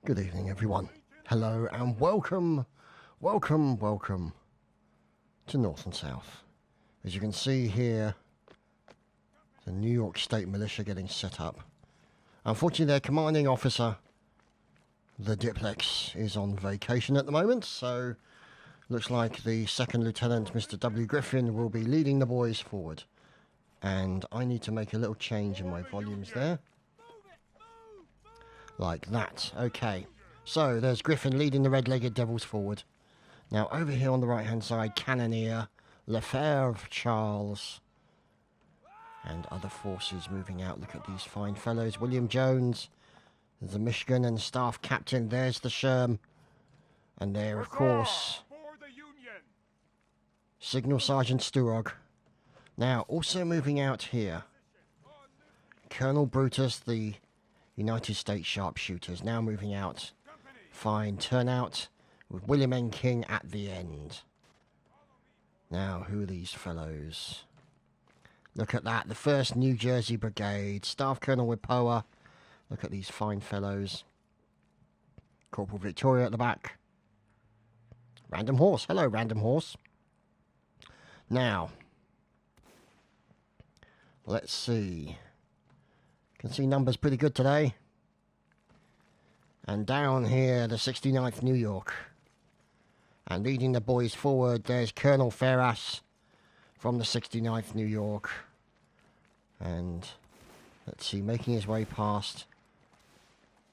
Good evening, everyone. Hello and welcome to North and South. As you can see here, the New York State Militia getting set up. Unfortunately, their commanding officer, the Diplex, is on vacation at the moment, so looks like the second lieutenant, Mr. W. Griffin, will be leading the boys forward. And I need to make a little change in my volumes there. Like that. Okay. So, there's Griffin leading the red-legged devils forward. Now, over here on the right-hand side, Cannoneer, Lefebvre, Charles, and other forces moving out. Look at these fine fellows. William Jones, there's the Michigan and Staff Captain. There's the Sherm. And there, of course, Signal Sergeant Sturog. Now, also moving out here, Colonel Brutus, the United States Sharpshooters, now moving out. Fine turnout with William N. King at the end. Now, who are these fellows? Look at that, the 1st New Jersey Brigade, Staff Colonel Wipoa. Look at these fine fellows. Corporal Victoria at the back. Random Horse, hello Random Horse. Now, let's see. Can see numbers pretty good today. And down here, the 69th New York. And leading the boys forward, there's Colonel Ferras from the 69th New York. And let's see, making his way past.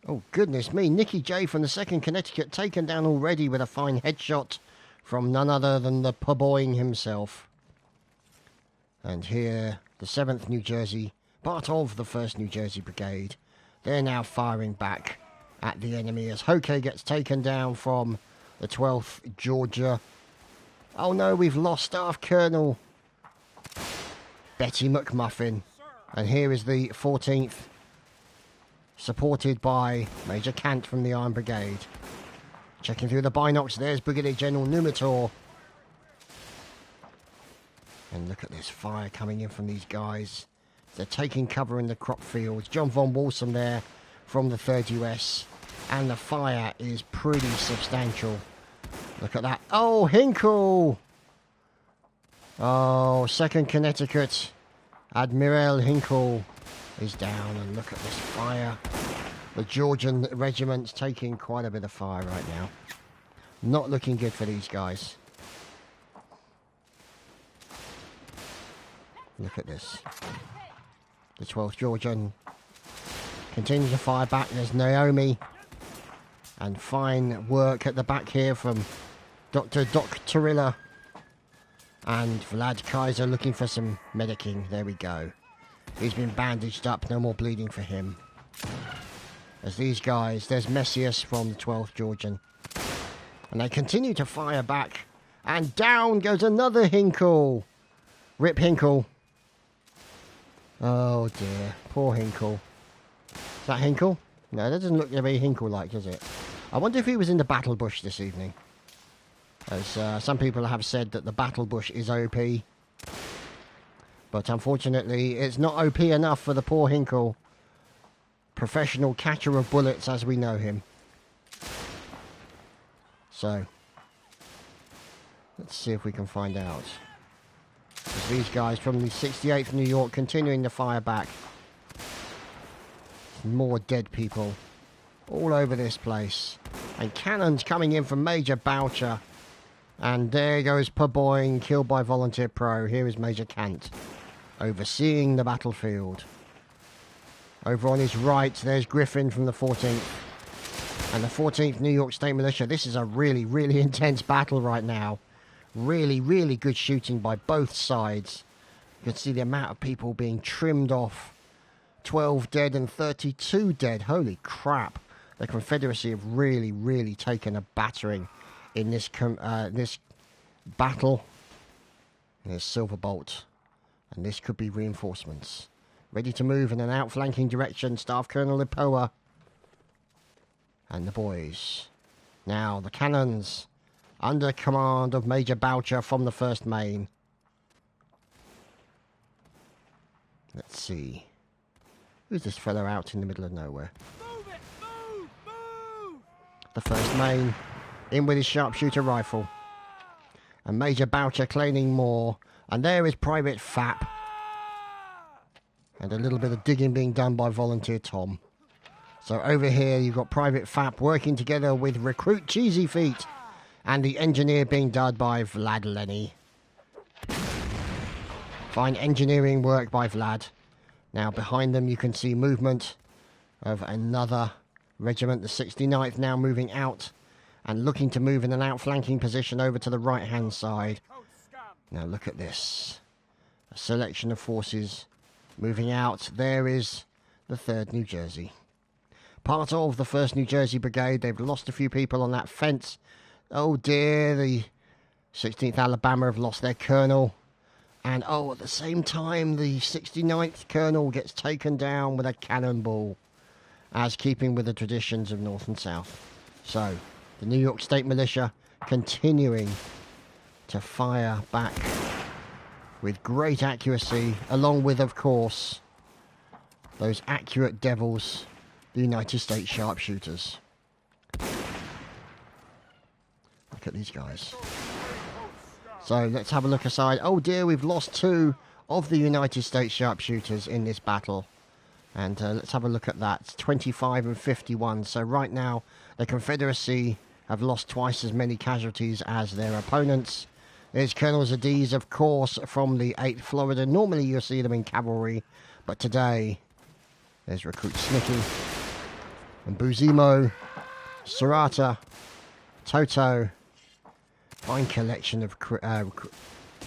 Oh, goodness me, Nicky J from the 2nd Connecticut taken down already with a fine headshot from none other than the Purboying himself. And here, the 7th New Jersey, part of the 1st New Jersey Brigade. They're now firing back at the enemy as Hoke gets taken down from the 12th Georgia. Oh no, we've lost Staff Colonel Betty McMuffin. And here is the 14th, supported by Major Kant from the Iron Brigade. Checking through the binocs, there's Brigadier General Numitor. And look at this fire coming in from these guys. They're taking cover in the crop fields. John von Walsum there from the 3rd US. And the fire is pretty substantial. Look at that. Oh, Hinkle! Oh, 2nd Connecticut. Admiral Hinkle is down. And look at this fire. The Georgian regiment's taking quite a bit of fire right now. Not looking good for these guys. Look at this. The 12th Georgian continues to fire back. There's Naomi. And fine work at the back here from Dr. Doc Torilla. And Vlad Kaiser looking for some medicing. There we go. He's been bandaged up. No more bleeding for him. As these guys, there's Messias from the 12th Georgian. And they continue to fire back. And down goes another Hinkle. Rip Hinkle. Oh dear. Poor Hinkle. Is that Hinkle? No, that doesn't look very Hinkle-like, does it? I wonder if he was in the battle bush this evening. As some people have said that the battle bush is OP. But unfortunately, it's not OP enough for the poor Hinkle. Professional catcher of bullets as we know him. So, let's see if we can find out. As these guys from the 68th New York continuing to fire back. More dead people all over this place. And cannons coming in from Major Boucher. And there goes Purboying, killed by Volunteer Pro. Here is Major Kant, overseeing the battlefield. Over on his right, there's Griffin from the 14th. And the 14th New York State Militia. This is a really, really intense battle right now. Really, really good shooting by both sides. You can see the amount of people being trimmed off. 12 dead and 32 dead. Holy crap. The Confederacy have really, really taken a battering in this battle. There's Silverbolt. And this could be reinforcements. Ready to move in an outflanking direction. Staff Colonel Lipoa. And the boys. Now, the cannons. Under command of Major Boucher from the 1st Maine. Let's see. Who's this fellow out in the middle of nowhere? Move it! Move! Move! the 1st Maine, in with his sharpshooter rifle. And Major Boucher claiming more. And there is Private Fap. And a little bit of digging being done by Volunteer Tom. So over here you've got Private Fap working together with Recruit Cheesy Feet. And the engineer being done by Vlad Lenny. Fine engineering work by Vlad. Now behind them you can see movement of another regiment, the 69th, now moving out and looking to move in an outflanking position over to the right hand side. Now look at this. A selection of forces moving out. There is the 3rd New Jersey. Part of the 1st New Jersey Brigade. They've lost a few people on that fence. Oh dear, the 16th Alabama have lost their colonel. And at the same time, the 69th colonel gets taken down with a cannonball, as keeping with the traditions of North and South. So, the New York State Militia continuing to fire back with great accuracy, along with, of course, those accurate devils, the United States sharpshooters. Look at these guys. So let's have a look aside. Oh dear, we've lost 2 of the United States sharpshooters in this battle. And let's have a look at that. 25 and 51. So right now, the Confederacy have lost twice as many casualties as their opponents. There's Colonel Zadiz, of course, from the 8th Florida. Normally you'll see them in cavalry, but today there's Recruit Snicky and Buzimo, Serrata, Toto. Fine collection of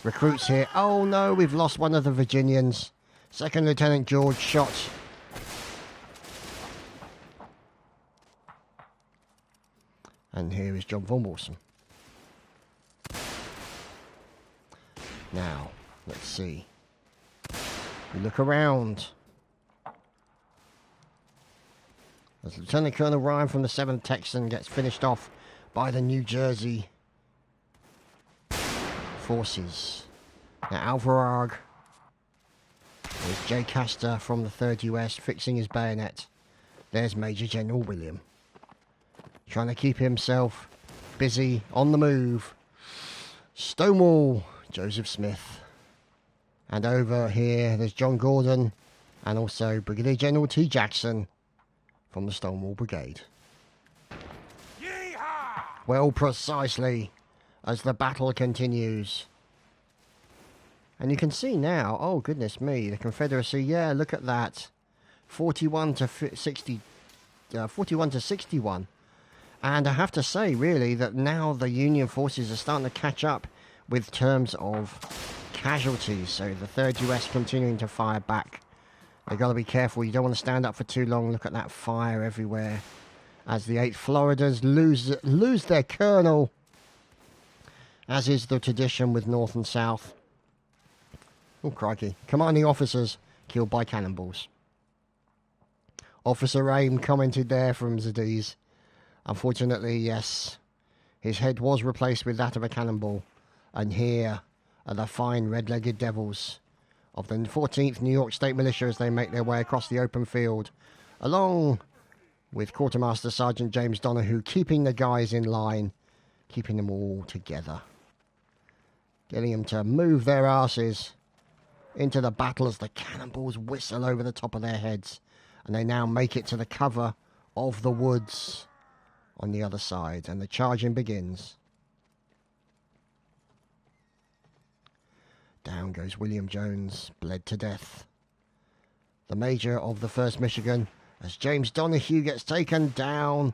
recruits here. Oh no, we've lost one of the Virginians. 2nd Lieutenant George shot. And here is John Von Wilson. Now, let's see. We look around. As Lieutenant Colonel Ryan from the 7th Texan gets finished off by the New Jersey forces. Now Alvarag. There's Jay Castor from the 3rd US fixing his bayonet. There's Major General William. Trying to keep himself busy on the move. Stonewall Joseph Smith. And over here there's John Gordon and also Brigadier General T. Jackson from the Stonewall Brigade. Yeehaw! Well, precisely. As the battle continues. And you can see now, oh goodness me, the Confederacy, yeah, look at that. 41 to 60, 41 to 61. And I have to say, really, that now the Union forces are starting to catch up with terms of casualties. So the 3rd US continuing to fire back. They've got to be careful, you don't want to stand up for too long. Look at that fire everywhere. As the 8th Floridas lose their colonel. As is the tradition with North and South. Oh, crikey. Commanding officers killed by cannonballs. Officer Aim commented there from Zadiz. Unfortunately, yes, his head was replaced with that of a cannonball. And here are the fine red-legged devils of the 14th New York State Militia as they make their way across the open field. Along with Quartermaster Sergeant James Donahue keeping the guys in line. Keeping them all together. Getting them to move their asses into the battle as the cannonballs whistle over the top of their heads. And they now make it to the cover of the woods on the other side. And the charging begins. Down goes William Jones, bled to death. The Major of the 1st Michigan, as James Donahue gets taken down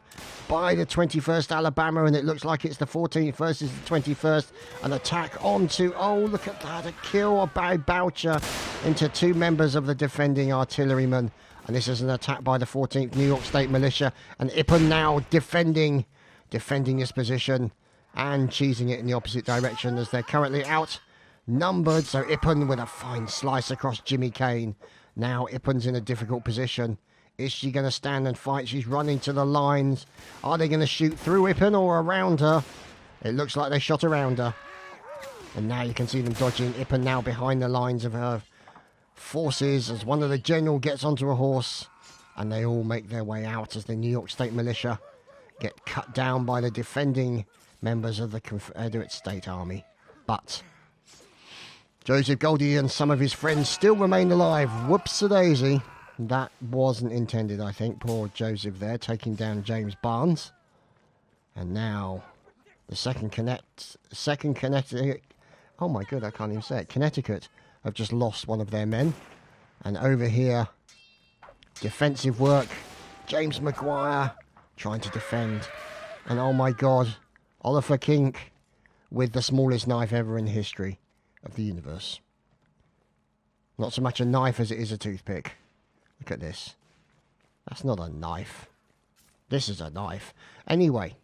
by the 21st Alabama, and it looks like it's the 14th versus the 21st. An attack onto, oh, look at that, a kill by Boucher into 2 members of the defending artillerymen. And this is an attack by the 14th New York State Militia, and Ippen now defending this position and cheesing it in the opposite direction as they're currently outnumbered. So Ippen with a fine slice across Jimmy Kane. Now Ippen's in a difficult position. Is she going to stand and fight? She's running to the lines. Are they going to shoot through Ippen or around her? It looks like they shot around her. And now you can see them dodging. Ippen now behind the lines of her forces as one of the general gets onto a horse. And they all make their way out as the New York State Militia get cut down by the defending members of the Confederate State Army. But Joseph Goldie and some of his friends still remain alive. Whoops-a-daisy. That wasn't intended, I think. Poor Joseph there, taking down James Barnes. And now, the second Connecticut... Oh my god, I can't even say it. Connecticut have just lost one of their men. And over here, defensive work. James Maguire trying to defend. And oh my god, Oliver Kink with the smallest knife ever in history of the universe. Not so much a knife as it is a toothpick. Look at this. That's not a knife. This is a knife. Anyway.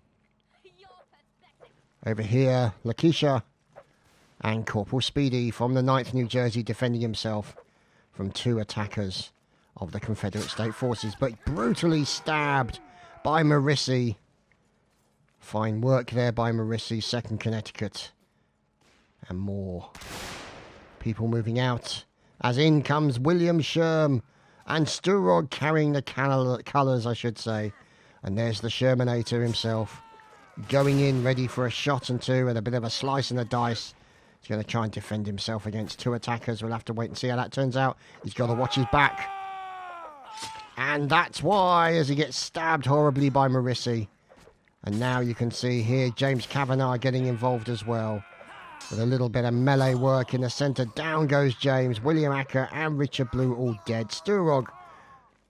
Over here, Lakeisha and Corporal Speedy from the 9th New Jersey defending himself from 2 attackers of the Confederate State Forces, but brutally stabbed by Marissi. Fine work there by Marissi, 2nd Connecticut. And more people moving out, as in comes William Sherm and Sturog carrying the colours, I should say. And there's the Shermanator himself, going in ready for a shot and 2 and a bit of a slice and a dice. He's going to try and defend himself against 2 attackers. We'll have to wait and see how that turns out. He's got to watch his back. And that's why, as he gets stabbed horribly by Marissi. And now you can see here James Kavanagh getting involved as well, with a little bit of melee work in the centre. Down goes James. William Acker and Richard Blue all dead. Sturog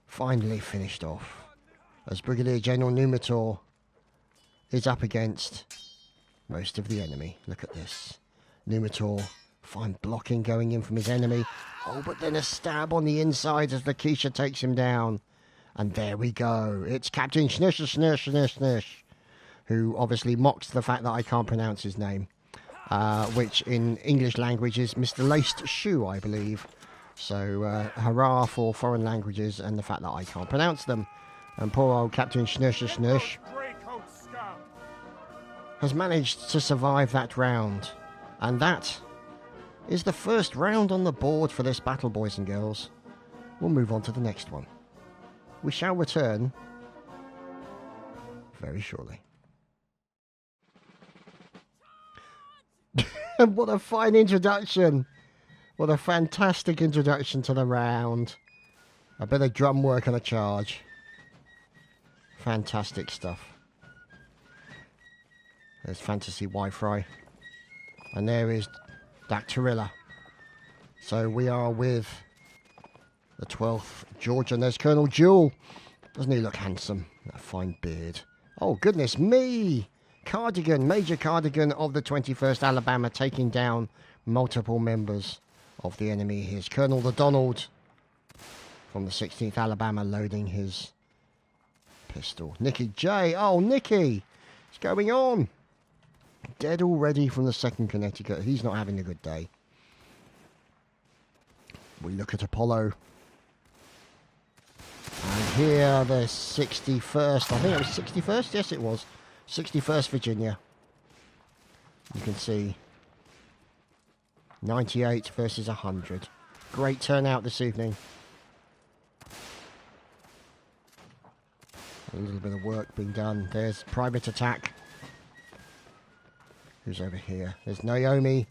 finally finished off, as Brigadier General Numitor is up against most of the enemy. Look at this. Numitor, fine blocking going in from his enemy. Oh, but then a stab on the inside as Lakeisha takes him down. And there we go. It's Captain Schnish, who obviously mocks the fact that I can't pronounce his name. Which in English language is Mr. Laced Shoe, I believe. So, hurrah for foreign languages and the fact that I can't pronounce them. And poor old Captain Schnish has managed to survive that round. And that is the first round on the board for this battle, boys and girls. We'll move on to the next one. We shall return very shortly. What a fine introduction. What a fantastic introduction to the round. A bit of drum work and a charge. Fantastic stuff. There's Fantasy Wi-Fi. And there is Dactylilla. So we are with the 12th Georgia. And there's Colonel Jewell. Doesn't he look handsome? That fine beard. Oh, goodness me. Cardigan, Major Cardigan of the 21st Alabama, taking down multiple members of the enemy. Here's Colonel the Donald from the 16th Alabama loading his pistol. Nicky J. Oh, Nicky. What's going on? Dead already from the 2nd Connecticut. He's not having a good day. We look at Apollo. And here the 61st. I think it was 61st. Yes, it was. 61st Virginia. You can see 98 versus 100. Great turnout this evening. A little bit of work being done. There's Private Attack. Who's over here? There's Naomi.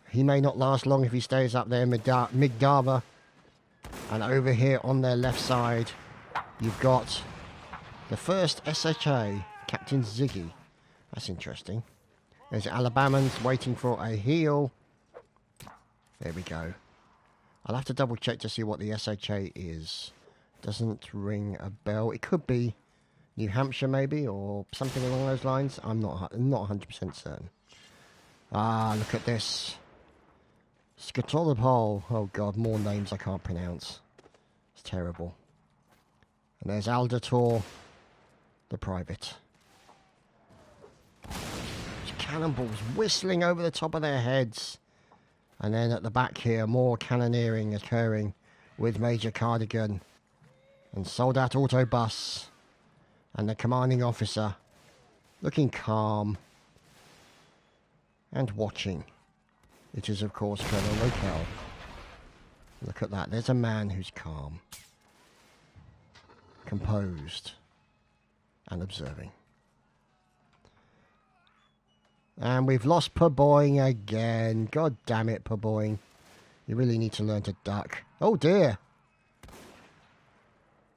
He may not last long if he stays up there. Migdava. And over here on their left side, you've got the 1st SHA, Captain Ziggy. That's interesting. There's Alabamans waiting for a heal. There we go. I'll have to double check to see what the SHA is. Doesn't ring a bell. It could be New Hampshire maybe, or something along those lines. I'm not 100% certain. Ah, look at this. Skatolopol. Oh god, more names I can't pronounce. It's terrible. And there's Aldator, the private. Cannonballs whistling over the top of their heads. And then at the back here, more cannoneering occurring with Major Cardigan and Soldat Autobus and the commanding officer looking calm and watching. It is, of course, Colonel Locale. Look at that. There's a man who's calm, composed. and observing. And we've lost Purboying again. God damn it, Purboying. You really need to learn to duck. Oh dear.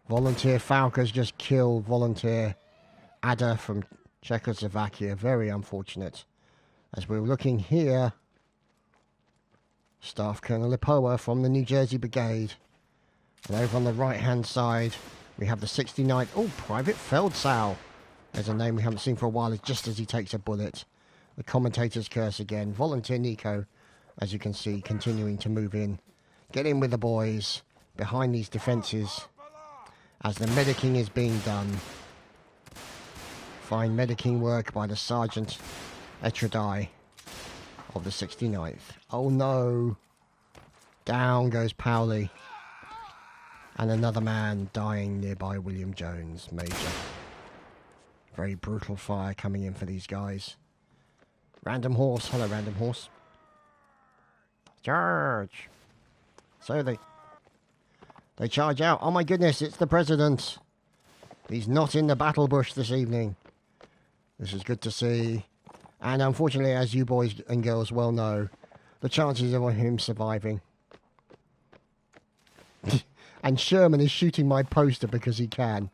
Volunteer Falca's just killed Volunteer Ada from Czechoslovakia. Very unfortunate. As we're looking here, Staff Colonel Lipowa from the New Jersey Brigade. And over on the right-hand side, we have the 69th... Oh, Private Feldsau. There's a name we haven't seen for a while, just as he takes a bullet. The commentator's curse again. Volunteer Nico, as you can see, continuing to move in. Get in with the boys behind these defences as the medicing is being done. Fine medicing work by the Sergeant Etradai of the 69th. Oh no. Down goes Powley. And another man dying nearby, William Jones, Major. Very brutal fire coming in for these guys. Random Horse. Hello, Random Horse. Charge. So they charge out. Oh my goodness, it's the President. He's not in the battle bush this evening. This is good to see. And unfortunately, as you boys and girls well know, the chances of him surviving. And Sherman is shooting my poster because he can.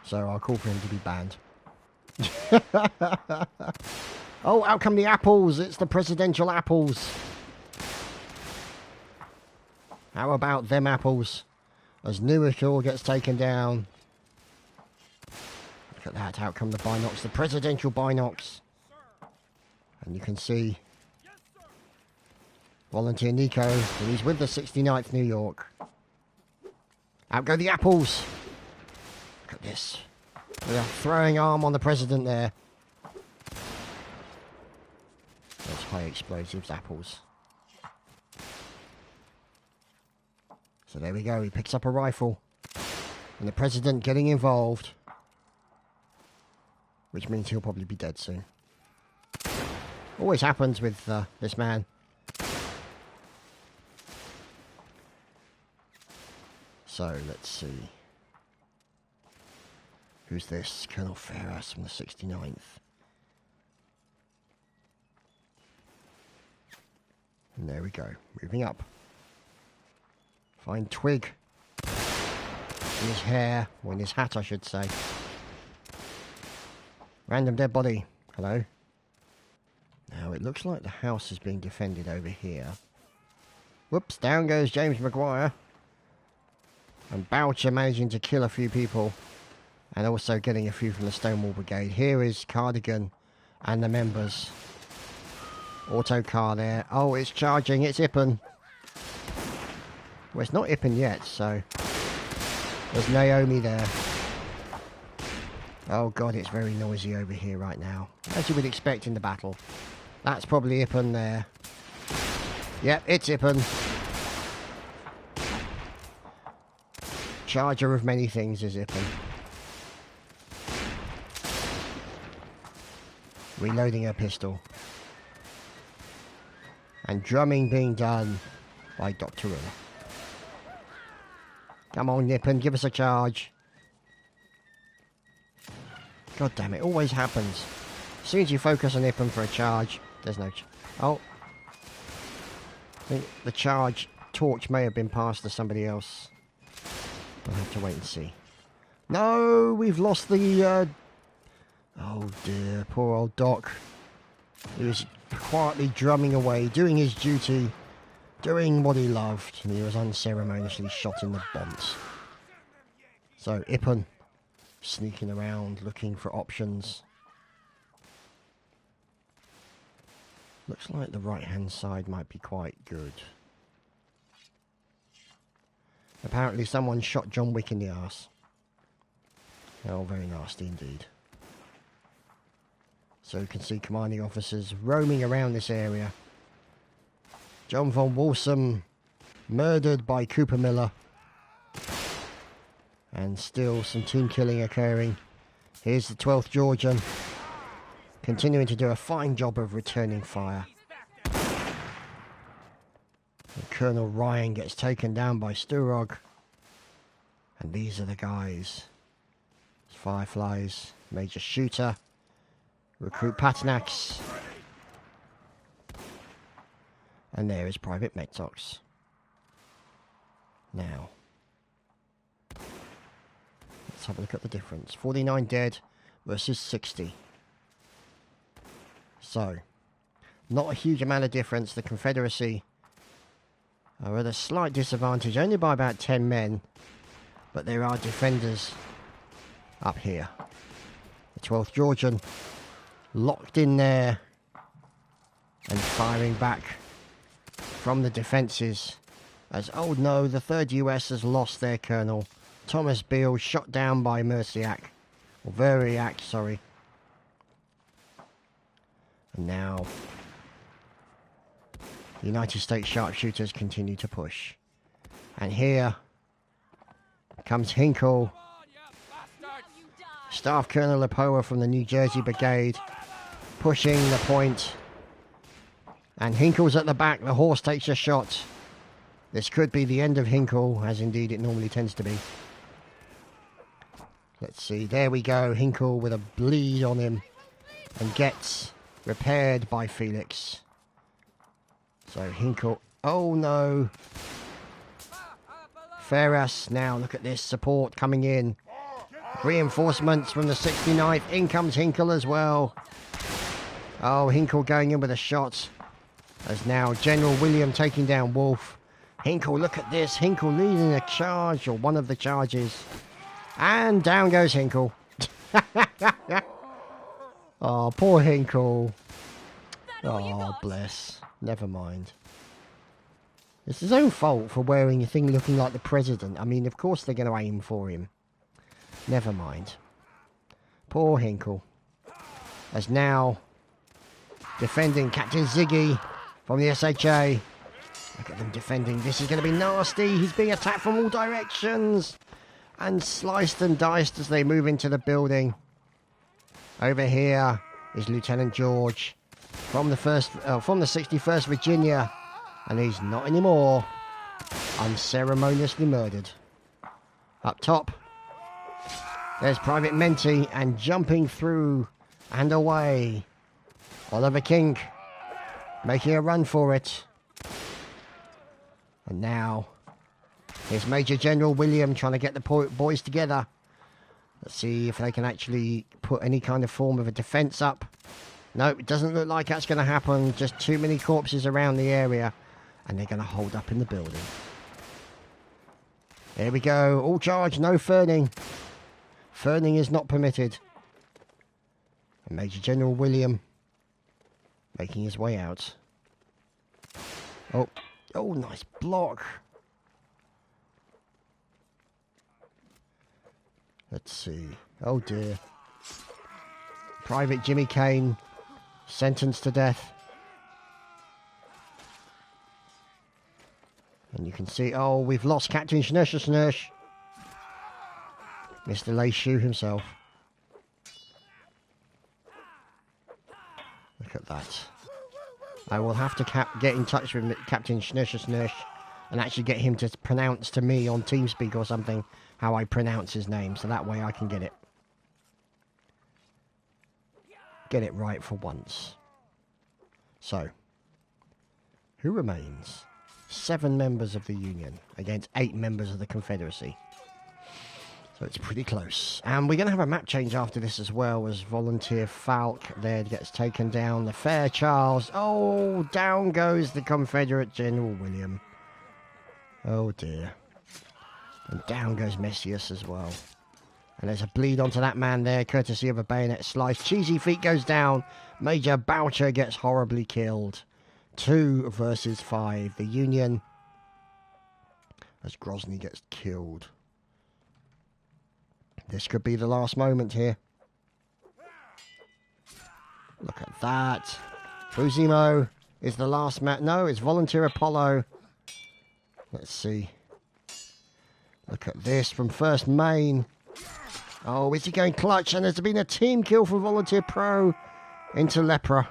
So I'll call for him to be banned. Oh, out come the apples. It's the presidential apples. How about them apples? As Newark gets taken down. Look at that. Out come the binocs. The presidential binocs. And you can see Volunteer Nico. He's with the 69th New York. Out go the apples. Look at this. With a throwing arm on the president there. Those high explosives apples. So there we go. He picks up a rifle. And the president getting involved. Which means he'll probably be dead soon. Always happens with this man. So, let's see. Who's this? Colonel Ferras from the 69th. And there we go. Moving up. Find twig. In his hair. Or in his hat, I should say. Random dead body. Hello. Now, it looks like the house is being defended over here. Whoops, down goes James Maguire. And Boucher managing to kill a few people. And also getting a few from the Stonewall Brigade. Here is Cardigan and the members. Auto car there. Oh, it's charging. It's Ippen. Well, it's not Ippen yet, so... There's Naomi there. Oh god, it's very noisy over here right now. As you would expect in the battle. That's probably Ippen there. Yep, it's Ippen. Charger of many things is Ippen. Reloading her pistol. And drumming being done by Dr. Rilla. Come on, Ippen, give us a charge. God damn it, always happens. As soon as you focus on Ippen for a charge, there's no... Oh. I think the charge torch may have been passed to somebody else. We'll have to wait and see. No, we've lost the... Oh dear, poor old Doc. He was quietly drumming away, doing his duty, doing what he loved, and he was unceremoniously shot in the bonds. So, Ippen, sneaking around, looking for options. Looks like the right-hand side might be quite good. Apparently someone shot John Wick in the arse. Oh, very nasty indeed. So you can see commanding officers roaming around this area. John von Walsum murdered by Cooper Miller. And still some team killing occurring. Here's the 12th Georgian. Continuing to do a fine job of returning fire. And Colonel Ryan gets taken down by Sturog. And these are the guys. Fireflies, Major Shooter, Recruit Patanax. And there is Private Metox. Now, let's have a look at the difference. 49 dead versus 60. So, not a huge amount of difference. The Confederacy are at a slight disadvantage, only by about 10 men. But there are defenders up here. The 12th Georgian locked in there and firing back from the defences. As, oh no, the 3rd US has lost their colonel. Thomas Beale shot down by Merciac. Or Veriac, sorry. And now the United States sharpshooters continue to push. And here comes Hinkle. Staff Colonel Lepoa from the New Jersey Brigade pushing the point. And Hinkle's at the back. The horse takes a shot. This could be the end of Hinkle, as indeed it normally tends to be. Let's see. There we go. Hinkle with a bleed on him. And gets repaired by Felix. So Hinkle... Oh no. Ferras now. Look at this. Support coming in. Reinforcements from the 69th. In comes Hinkle as well. Oh, Hinkle going in with a shot. As now General William taking down Wolfe. Hinkle, look at this. Hinkle leading a charge, or one of the charges. And down goes Hinkle. Oh, poor Hinkle. Oh, bless. Never mind. It's his own fault for wearing a thing looking like the president. I mean, of course they're going to aim for him. Never mind. Poor Hinkle. As now defending Captain Ziggy from the SHA. Look at them defending. This is going to be nasty. He's being attacked from all directions. And sliced and diced as they move into the building. Over here is Lieutenant George from the 61st Virginia. And he's not anymore. Unceremoniously murdered. Up top, there's Private Menti, and jumping through and away, Oliver King making a run for it. And now here's Major General William trying to get the boys together. Let's see if they can actually put any kind of form of a defence up. No, it doesn't look like that's going to happen. Just too many corpses around the area, and they're going to hold up in the building. There we go. All charge, no ferning. Ferning is not permitted. And Major General William making his way out. Oh, nice block. Let's see. Oh dear. Private Jimmy Kane sentenced to death. And you can see, oh, we've lost Captain Schnersh. Mr. Leishu himself. Look at that. I will have to get in touch with Captain Schnersh and actually get him to pronounce to me on TeamSpeak or something how I pronounce his name, so that way I can get it right for once. So, who remains? 7 members of the Union against 8 members of the Confederacy. So it's pretty close. And we're going to have a map change after this as well, as Volunteer Falk there gets taken down. The Fair Charles. Oh, down goes the Confederate General William. Oh dear. And down goes Messias as well. And there's a bleed onto that man there, courtesy of a bayonet slice. Cheesy Feet goes down. Major Boucher gets horribly killed. 2 versus 5. The Union, as Grozny gets killed. This could be the last moment here. Look at that. Buzimo is the last man. No, it's Volunteer Apollo. Let's see. Look at this from 1st Maine. Oh, is he going clutch? And there's been a team kill from Volunteer Pro into Lepra.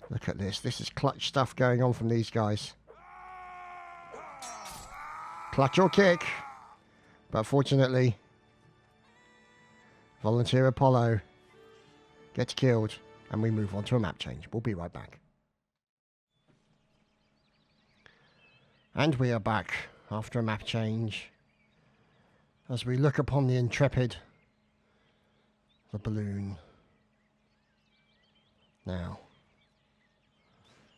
Look at this. This is clutch stuff going on from these guys. Clutch or kick. But fortunately, Volunteer Apollo gets killed, and we move on to a map change. We'll be right back. And we are back after a map change as we look upon the Intrepid, the balloon. Now,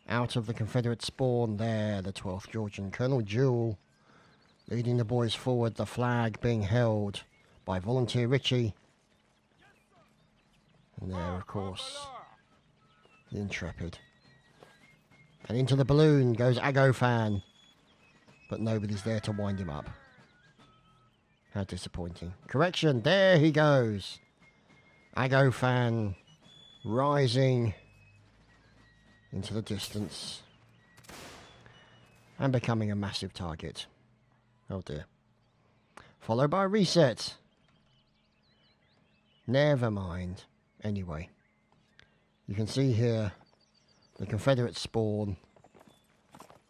out of the Confederate spawn there, the 12th Georgian, Colonel Jewell leading the boys forward, the flag being held by Volunteer Richie. And there, of course, the Intrepid. And into the balloon goes Agofan, but nobody's there to wind him up. How disappointing. Correction, there he goes. Agofan rising into the distance and becoming a massive target. Oh dear. Followed by a reset. Never mind. Anyway, you can see here the Confederate spawn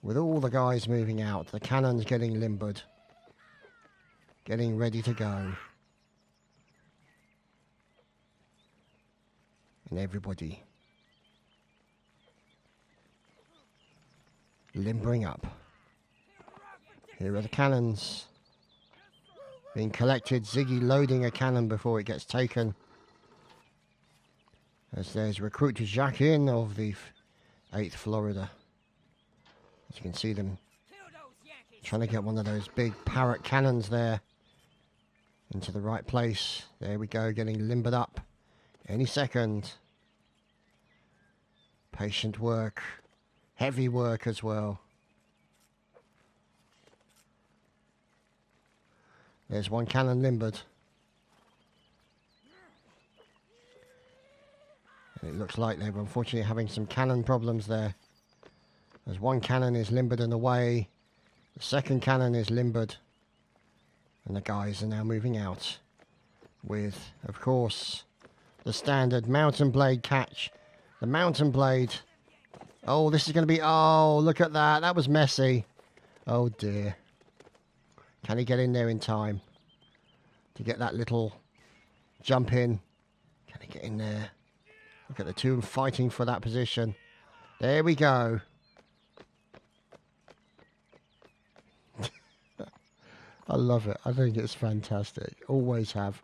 with all the guys moving out, the cannons getting limbered, getting ready to go, and everybody limbering up. Here are the cannons being collected, Ziggy loading a cannon before it gets taken. As there's Recruit Jacquin of the 8th Florida. As you can see them trying to get one of those big Parrott cannons there into the right place. There we go, getting limbered up any second. Patient work, heavy work as well. There's one cannon limbered. And it looks like they were unfortunately having some cannon problems there. As one cannon is limbered and away, the second cannon is limbered, and the guys are now moving out with, of course, the standard mountain blade catch. The mountain blade. Oh, this is going to be... Oh, look at that. That was messy. Oh, dear. Can he get in there in time to get that little jump in? Can he get in there? Look at the two fighting for that position. There we go. I love it. I think it's fantastic. Always have.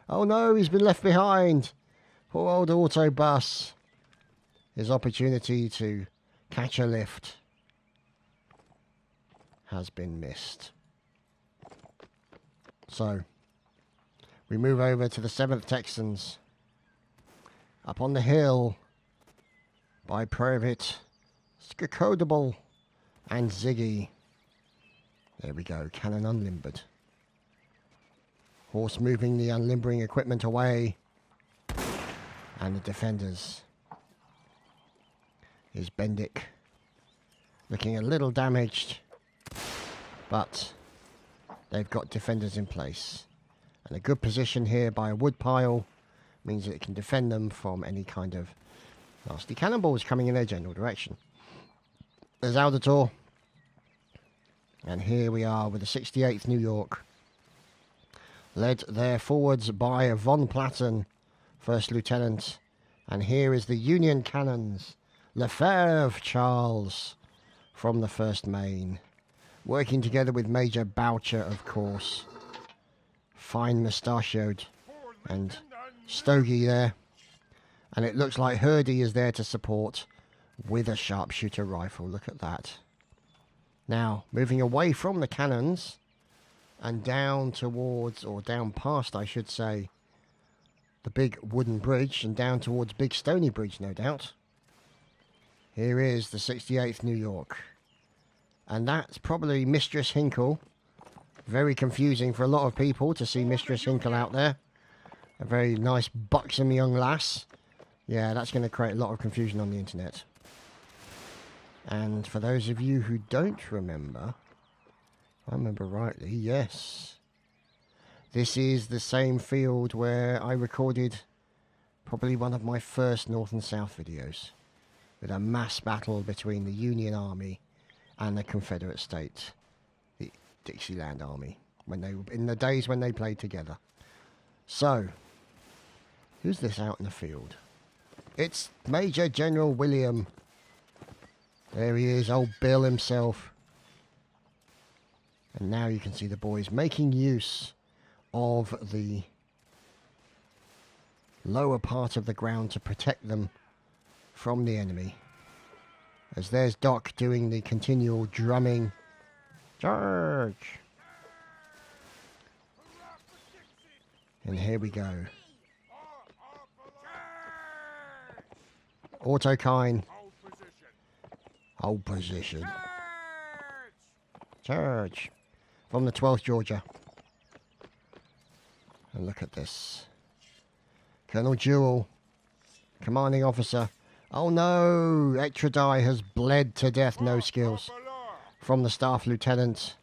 Oh no, he's been left behind. Poor old Autobus. His opportunity to catch a lift has been missed. So, we move over to the 7th Texans. Up on the hill by Private Skakodible and Ziggy. There we go, cannon unlimbered. Horse moving the unlimbering equipment away. And the defenders is Bendick. Looking a little damaged, but they've got defenders in place. And a good position here by a wood pile means that it can defend them from any kind of nasty cannonballs coming in their general direction. There's Auditor. And here we are with the 68th New York. Led there forwards by Von Platten, First Lieutenant. And here is the Union Cannons. Lefebvre Charles from the 1st Maine. Working together with Major Boucher, of course. Fine mustachioed and stogie there. And it looks like Hurdy is there to support with a sharpshooter rifle. Look at that. Now, moving away from the cannons and down towards, or down past, I should say, the big wooden bridge and down towards Big Stony Bridge, no doubt. Here is the 68th New York. And that's probably Mistress Hinkle. Very confusing for a lot of people to see Mistress Hinkle out there. A very nice, buxom young lass. Yeah, that's going to create a lot of confusion on the internet. And for those of you who don't remember, if I remember rightly, yes. This is the same field where I recorded probably one of my first North and South videos. With a mass battle between the Union Army and the Confederate State, the Dixieland Army. in the days when they played together. So, who's this out in the field? It's Major General William. There he is, old Bill himself. And now you can see the boys making use of the lower part of the ground to protect them from the enemy. As there's Doc doing the continual drumming. Charge! And here we go. Autokine. Hold position. Charge! From the 12th Georgia. And look at this. Colonel Jewell, commanding officer. Oh no! Ectrodie has bled to death, no skills. From the Staff Lieutenant,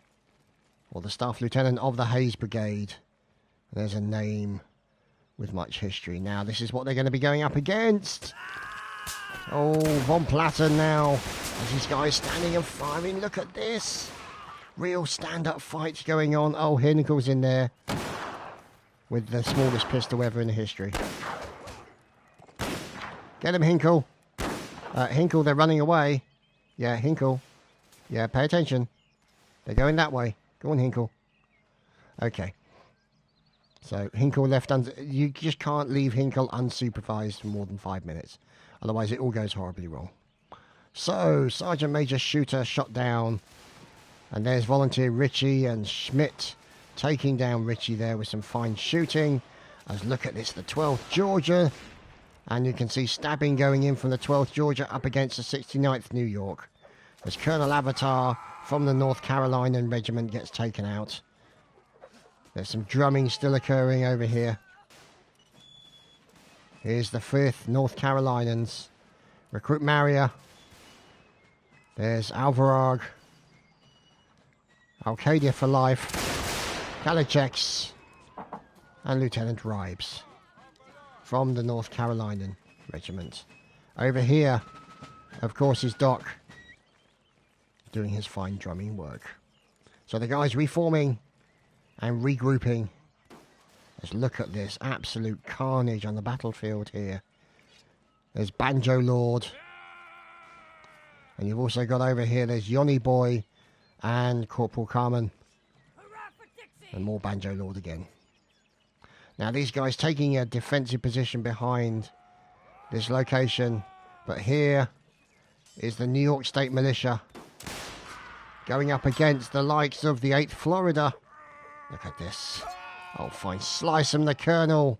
or the Staff Lieutenant of the Hayes Brigade. There's a name with much history. Now, this is what they're going to be going up against. Oh, Von Platten now. As these guys standing and firing. Look at this. Real stand-up fights going on. Oh, Hinckel's in there. With the smallest pistol ever in history. Get him, Hinckel. Hinckel, they're running away. Yeah, Hinckel. Yeah, pay attention. They're going that way. Go on, Hinckel. Okay. So, Hinckel left under... You just can't leave Hinckel unsupervised for more than 5 minutes. Otherwise, it all goes horribly wrong. So, Sergeant Major Shooter shot down. And there's Volunteer Ritchie and Schmidt taking down Ritchie there with some fine shooting. As look at this, the 12th Georgia. And you can see stabbing going in from the 12th Georgia up against the 69th New York. As Colonel Avatar from the North Carolinian Regiment gets taken out. There's some drumming still occurring over here. Here's the 5th North Carolinians. Recruit Maria. There's Alvarag. Arcadia for life. Kalichex. And Lieutenant Ribes. From the North Carolinian Regiment. Over here, of course, is Doc. Doing his fine drumming work. So the guys reforming and regrouping. Let's look at this absolute carnage on the battlefield here. There's Banjo Lord. And you've also got over here, there's Yoni Boy and Corporal Carmen. And more Banjo Lord again. Now these guys taking a defensive position behind this location. But here is the New York State Militia. Going up against the likes of the 8th Florida. Look at this. Oh, fine. Slice him, the Colonel.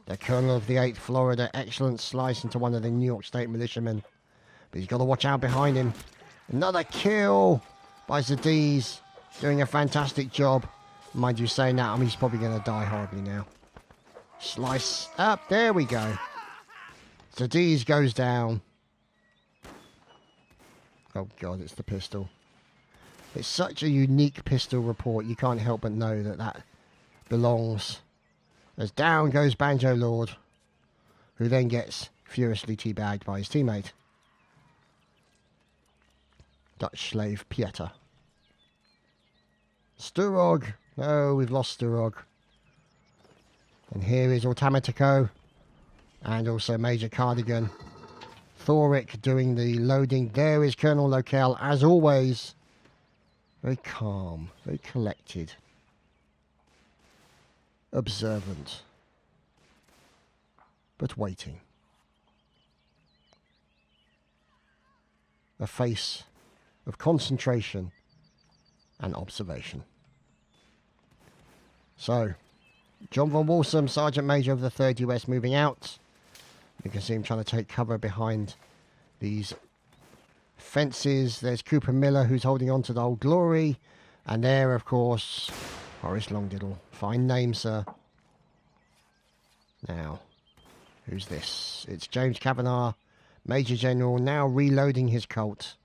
The Colonel of the 8th Florida. Excellent slice into one of the New York State militiamen. But he's got to watch out behind him. Another kill by Zadiz. Doing a fantastic job. Mind you, saying that, he's probably going to die horribly now. Slice up. There we go. Zadiz goes down. Oh, God, it's the pistol. It's such a unique pistol report, you can't help but know that that belongs. As down goes Banjo Lord, who then gets furiously teabagged by his teammate. Dutch slave Pieter. Sturog. No, we've lost Sturog. And here is Automatico. And also Major Cardigan. Thoric doing the loading. There is Colonel Locale, as always. Very calm, very collected, observant, but waiting. A face of concentration and observation. So, John von Walsum, Sergeant Major of the 3rd US, moving out. You can see him trying to take cover behind these fences. There's Cooper Miller, who's holding on to the Old Glory. And there, of course, Horace Longdiddle. Fine name, sir. Now, who's this? It's James Kavanagh, Major General, now reloading his Colt.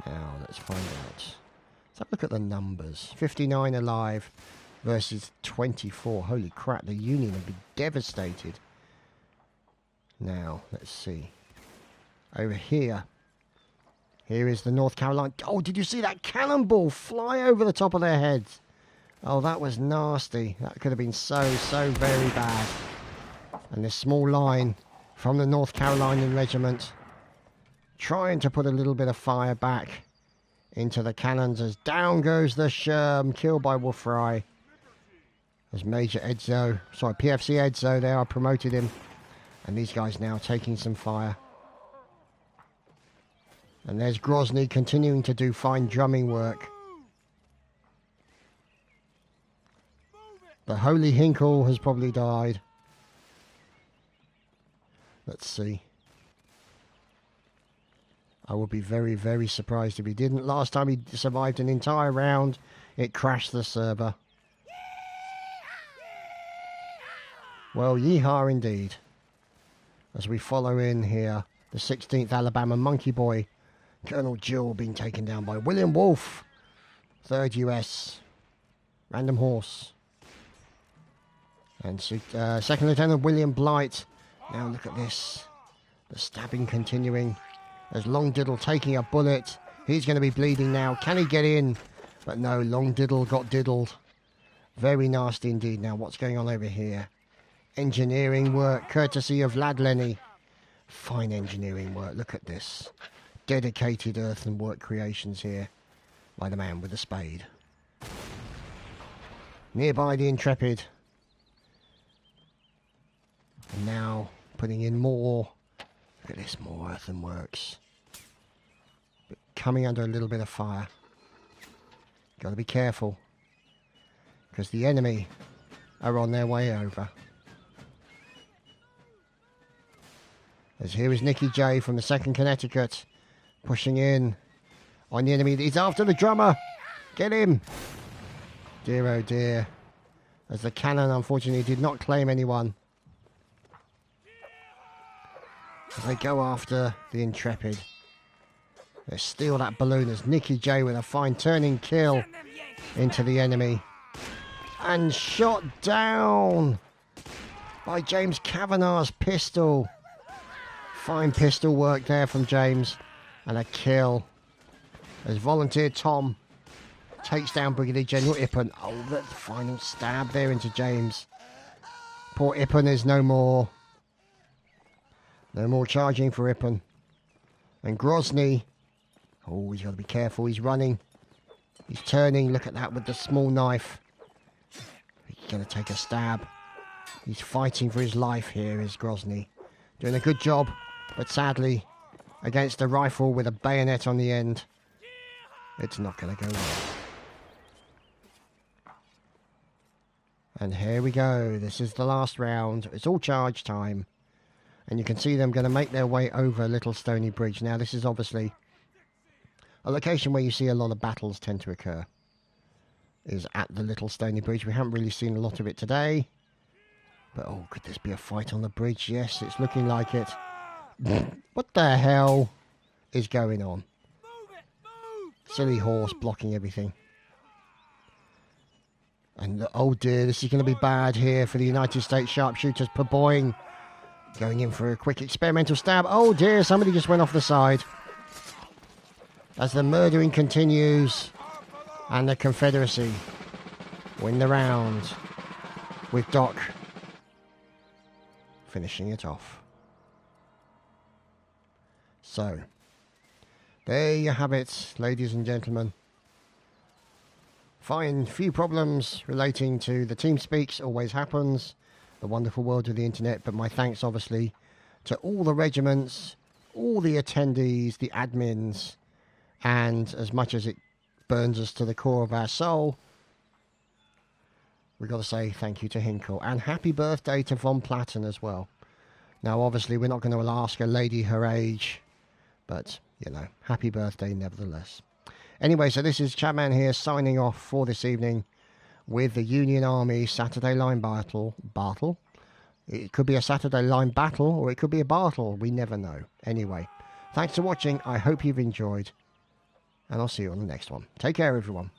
Now, let's find out. Let's have a look at the numbers. 59 alive versus 24. Holy crap, the Union would be devastated. Now, let's see. Over here Here is the North Carolina. Oh, did you see that cannonball fly over the top of their heads? Oh, that was nasty. That could have been so very bad. And this small line from the North Carolinian regiment trying to put a little bit of fire back into the cannons as down goes the Sherm, killed by Wolf Fry. As Major Edzo, sorry, PFC Edzo there, I promoted him. And these guys now taking some fire. And there's Grozny continuing to do fine drumming work. The Holy Hinkle has probably died. Let's see. I would be very surprised if he didn't. Last time he survived an entire round, it crashed the server. Well, yeehaw indeed. As we follow in here, the 16th Alabama Monkey Boy, Colonel Jewell being taken down by William Wolfe, 3rd US, Random Horse. And 2nd Lieutenant William Blight. Now look at this. The stabbing continuing. As Long Diddle taking a bullet. He's going to be bleeding now. Can he get in? But no, Long Diddle got diddled. Very nasty indeed. Now what's going on over here? Engineering work courtesy of Lad Lenny. Fine engineering work. Look at this. Dedicated earthenwork creations here by the man with the spade. Nearby the Intrepid. And now putting in more. Look at this, more earthenworks. But coming under a little bit of fire. Got to be careful. Because the enemy are on their way over. As here is Nicky J from the 2nd Connecticut. Pushing in on the enemy. He's after the drummer. Get him. Dear oh dear. As the cannon unfortunately did not claim anyone. As they go after the Intrepid. They steal that balloon as Nicky J with a fine turning kill into the enemy. And shot down by James Kavanagh's pistol. Fine pistol work there from James. And a kill. As Volunteer Tom takes down Brigadier General Ippen. Oh, that final stab there into James. Poor Ippen is no more. No more charging for Ippen. And Grozny. Oh, he's got to be careful. He's running. He's turning. Look at that with the small knife. He's going to take a stab. He's fighting for his life here, is Grozny. Doing a good job. But sadly, against a rifle with a bayonet on the end, it's not going to go well. And here we go. This is the last round. It's all charge time. And you can see them going to make their way over Little Stony Bridge. Now, this is obviously a location where you see a lot of battles tend to occur. Is at the Little Stony Bridge. We haven't really seen a lot of it today. But, oh, could this be a fight on the bridge? Yes, it's looking like it. What the hell is going on? Silly horse blocking everything. And, oh dear, this is going to be bad here for the United States sharpshooters. Perboying going in for a quick experimental stab. Oh dear, somebody just went off the side. As the murdering continues. And the Confederacy win the round with Doc finishing it off. So, there you have it, ladies and gentlemen. Fine, few problems relating to the TeamSpeaks, always happens. The wonderful world of the internet, but my thanks obviously to all the regiments, all the attendees, the admins, and as much as it burns us to the core of our soul, we've got to say thank you to Hinkle. And happy birthday to Von Platten as well. Now, obviously, we're not going to ask a lady her age, but, you know, happy birthday nevertheless. Anyway, so this is Chapman here signing off for this evening with the Union Army Saturday Line Battle. It could be a Saturday Line Battle, or it could be a battle. We never know. Anyway, thanks for watching. I hope you've enjoyed. And I'll see you on the next one. Take care, everyone.